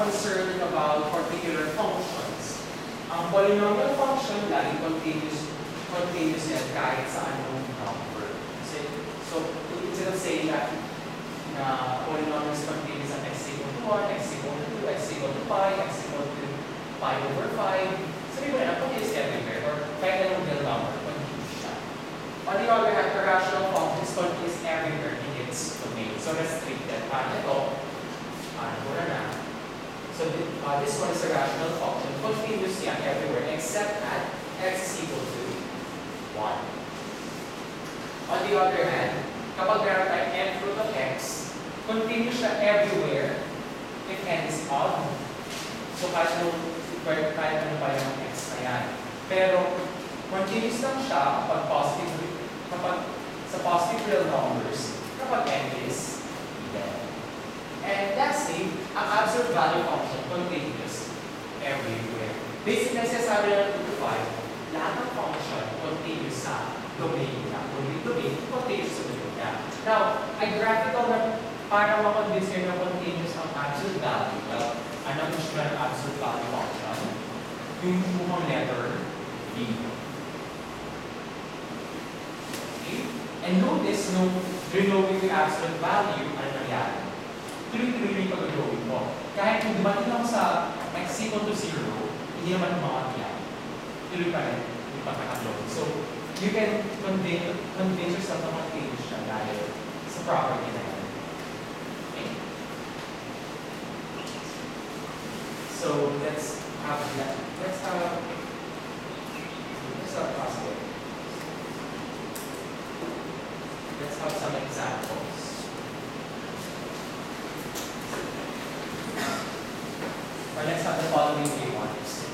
concerned about particular functions. Ang polynomial function, laging continuous yan kahit sa anong number. So, instead of saying that na polynomial is continuous at x equal to 1, x equal to 2, x equal to pi, x equal to pi over 5, sabi mo na, continuous everywhere, or kahit anong real number, continuous siya. On the other hand, the rational function is continuous everywhere in its domain. So, restricted. Ito, mura na. So, this one is a rational function, continuous yan everywhere, except at x is equal to 1. On the other hand, kapag meron tayong n root of x, continuous siya everywhere if n is odd. So, kahit ano pa yung x na yan. Pero, continuous lang siya kapag sa positive real numbers, kapag n is even. And lastly, ang absolute value function, continuous everywhere. Basically, sasabi na 2 to 5, lahat ng function continuous sa domain niya. Domain, continuous sa domain niya. Now, ay graphical na para makonvince kayo na continuous ang absolute value. Well, anong gusto na ng absolute value function? Yung buong letter B. Okay? And notice, nung drawing yung absolute value, ano nangyari? Tuloy-tuloy yung pag-drawing mo. Kahit kung dumating lang sa x equal to 0, hindi naman umakot yan. Tuloy pa rin yung pagkakadrawing. So, you can convince yourself na mag-change siya dahil sa property na yan. Okay? So, let's have possible. Let's have some examples. Or let's have the following three ones.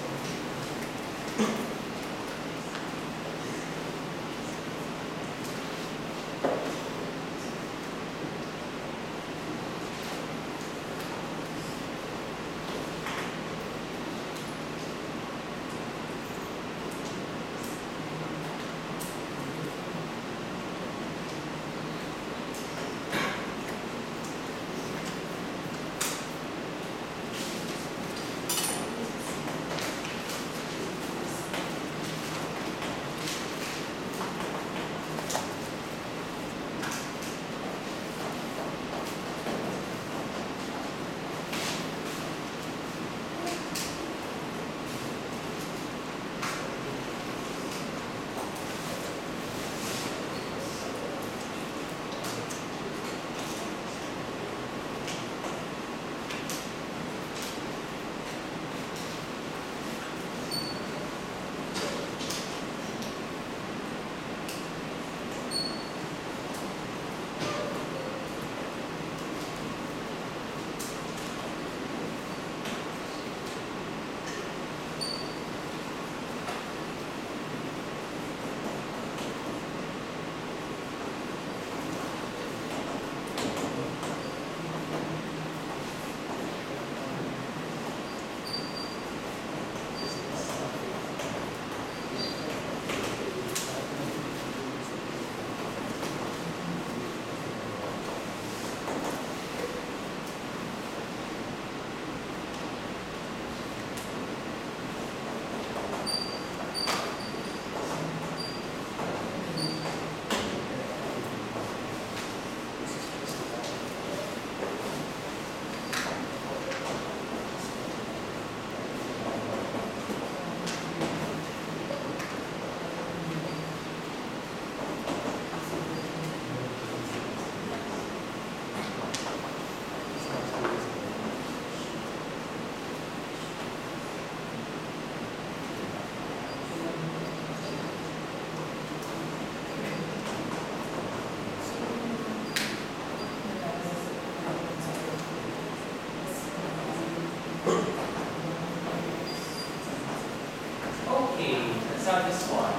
on this one.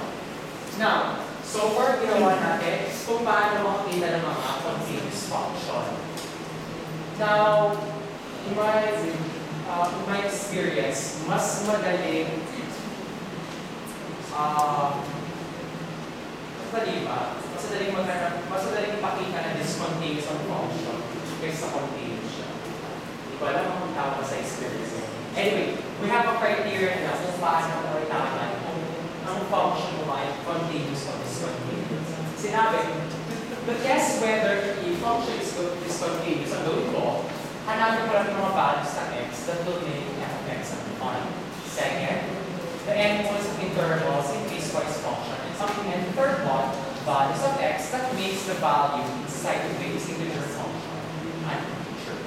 Now, so far ginawa natin kung paano makakita ng mga continuous function. Now, in my experience, mas madaling mas madaling ipakita na discontinuous ang function kaysa continuous siya. Wala akong tawag sa experience. Anyway, we have a criteria na kung paano malalaman kung ang function mo ay continuous o discontinuous. Sinabi, to test whether a function is continuous, ang gawin ko, hanapin ko lang yung mga values ng x that will make f of x and 1. Second, the endpoints of intervals in piecewise function. And something, and third one, values of x that makes the value inside the base integer function uninteger.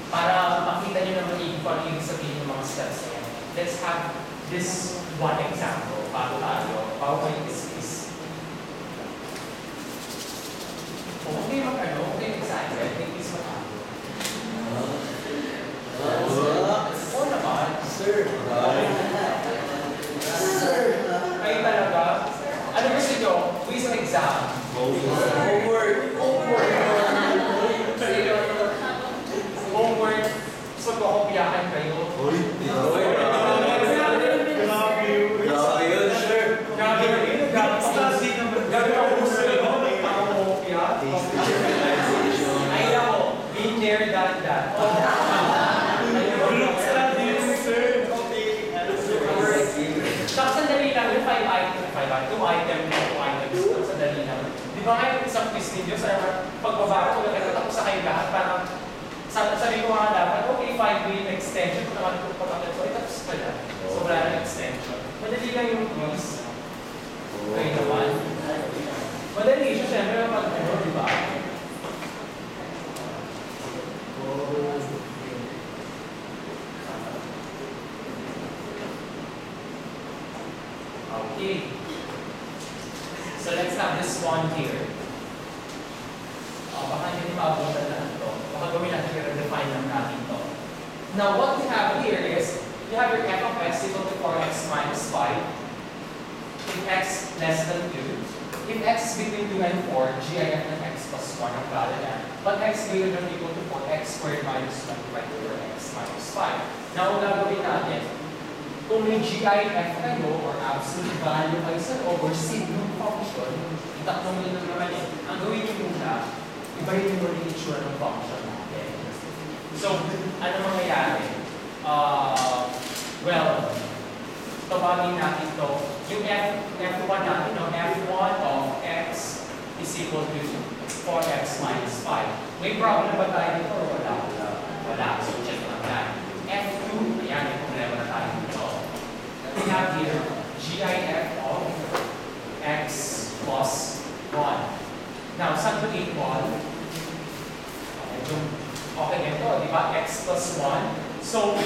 Para makita nyo naman kung ano yung sabihin ng mga steps na yan, let's have this one example bago tayo i-discuss. Okay mag-example, please mag-ano. Oo naman. Sir. Kayo talaga? Ano gusto nyo? Quiz o exam? Homework. Homework. So, kakopyahan kayo. Grabe yun, sir. Grabe yun. Grabe ako gusto nyo. Kakopya. Ay ako. Been there, done that. Tsaka sandali lang, yung 2 items, sandali lang. Di ba ngayon isang quiz ninyo, pagbaba ko, nagtatapos sa kayo lahat, parang sabi ko nga dapat, okay, 5-minute extension, kung naman kung pagkakat ko, tapos pa lang. So wala ng extension. Madali lang yung quiz. Okay naman. Madali siya, syempre, pag ano, di ba? Okay. So let's have this one here. Baka hindi maabutan na ito. Baka gawin natin i-redefine lang natin ito. Now what we have here is, you have your f of x equal to 4x minus 5. If x less than 2. If x is between 2 and 4, gif ng x plus 1 ang value niya. But x greater than or equal to 4x squared minus 1 divided over x minus 5. Now, ang gagawin natin, kung may gif kayo or absolute value kayo sa over single function, itatlong nyo naman eh. Ang gawin nyo muna, ibahin nyo rin itsura ng function natin. So, ano mangyayari? Well, tawagin natin ito. Yung f1 natin, no? f1 of x is equal to 4x minus 5. May problem ba tayo dito or wala? Wala. So, check lang yan. f2, ayan, may problema na tayo dito. We have here gif of x plus 1. Now, saan ito equal? Okay, ito, di ba? X plus 1. So,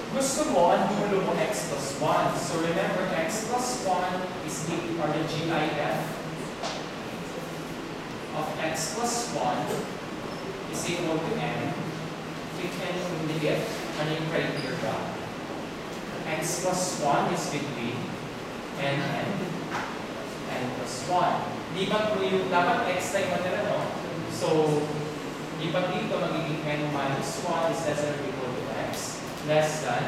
gusto mo, ang dulo mo x plus 1. So, remember, x plus 1 is equal to the gif of x plus 1 is equal to n. We can negate ano yung criteria. X plus 1 is between n and n plus 1. Di ba kung yung dapat x tayo matira, no? So, di ba dito magiging n minus 1 is less than or equal to x less than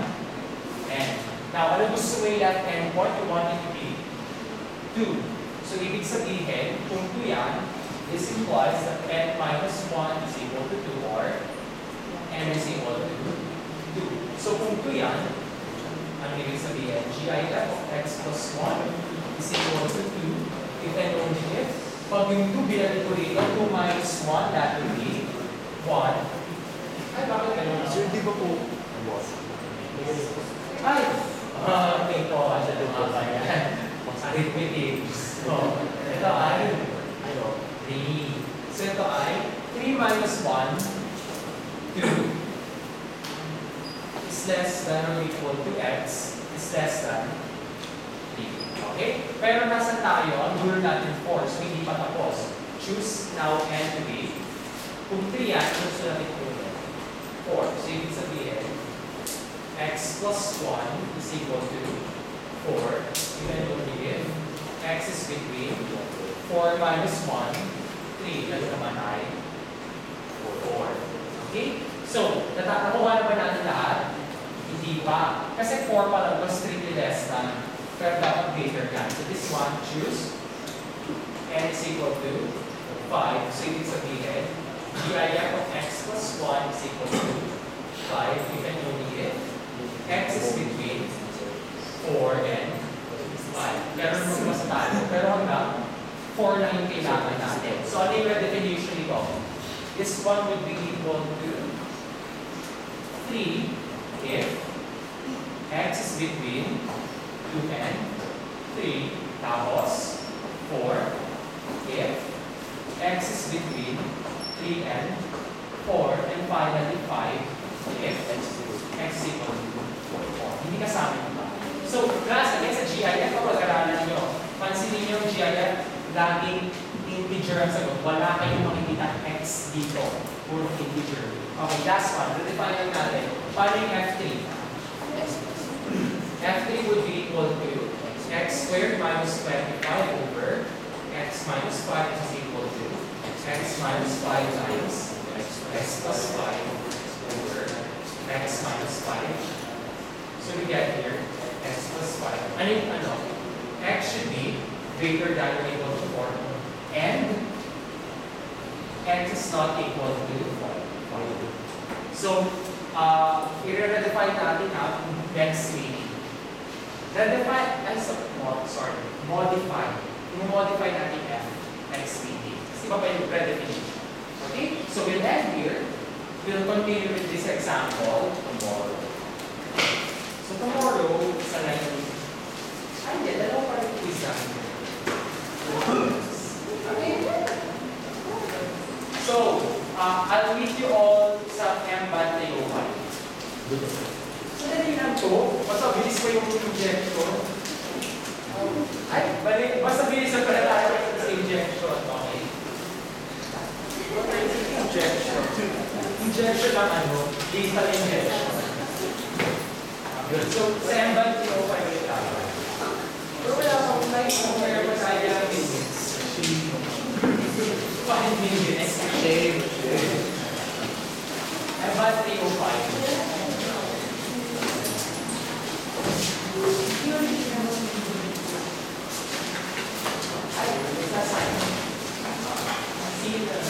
n. Now, ano gusto mo yung n point? You want it to be 2. So, ibig sabihin, kung 2 yan, this implies that n minus 1 is equal to 2 or n is equal to 2. So, kung 2 yan, ang ibig sabihin, gif of x plus 1 is equal to 2. If n only if, pag yung 2 bilang ito rito, 2 minus 1, that will be 1. Ay, bakit ganun? Sir, di ba po? Ay! Okay po, siya lumapa yan. Arithmetic. So, ito ay 3. So, ito ay 3 minus 1, 2 is less than or equal to x is less than 3. Okay? Pero nasa tayo, ang dulo natin 4, so hindi pa tapos. Choose now n to be. Kung 3 yan, gusto natin ulit. 4. So, ibig sabihin, x plus 1 is equal to 4. Even though we x is between 4 minus 1, 3. That naman ay 4. Okay? So, natatakuha naman natin lahat? Hindi pa. Kasi 4 pa lang was strictly less than, pero dapat greater than. So, this one, choose n is equal to 5. So, ibig sabihin, GIF of x plus 1 is equal to 5 if and only if x is between 4 and 5. Meron mo mas tayo. Pero hanggang 4 lang yung kailangan natin. So ano yung definition nito? This one would be equal to 3 if x is between 2 and 3. Tapos 4 if x is between 3 and 4. And finally 5 if x is equal to 4. Hindi kasama yung ba? So, class, again sa GIF, kapag-aralan nyo, pansinin nyo yung GIF, laging integer ang sagot. Wala kayong makikita x dito. Puro integer. Okay, last one. Redefine natin. Paano yung F3? F3 would be equal to x squared minus 25 over x minus 5 is equal to x minus 5 times x plus 5 over x minus 5. So we get here x plus 5. Ano yung ano? X should be greater than or equal to 4. And x is not equal to 5. So, i-redefine natin ang next meaning. Redefine, modify. I-modify natin f next meaning. Kasi pa yung redefinition. Okay? So, we'll end here. We'll continue with this example tomorrow. So tomorrow, sa line, ay hindi, dalawa pa rin quiz namin. Okay? So, I'll meet you all sa MBAT na yung so, dali lang to. Basta bilis ko yung injection. Ay, basta bilis na pala tayo sa injection. Okay? Injection. Injection lang ano? Lethal injection. Good. So, sa MBAT, yung okay ulit tayo. Pero wala akong nice kung kaya pa tayo ng minutes. 5 minutes. Shame. MBAT 305. Ay, that's fine. See you then.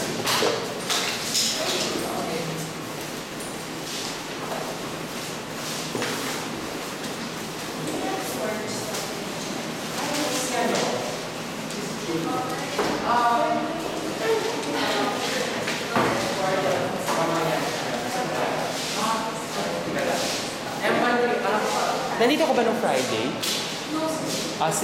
Nandito ka ba nung Friday?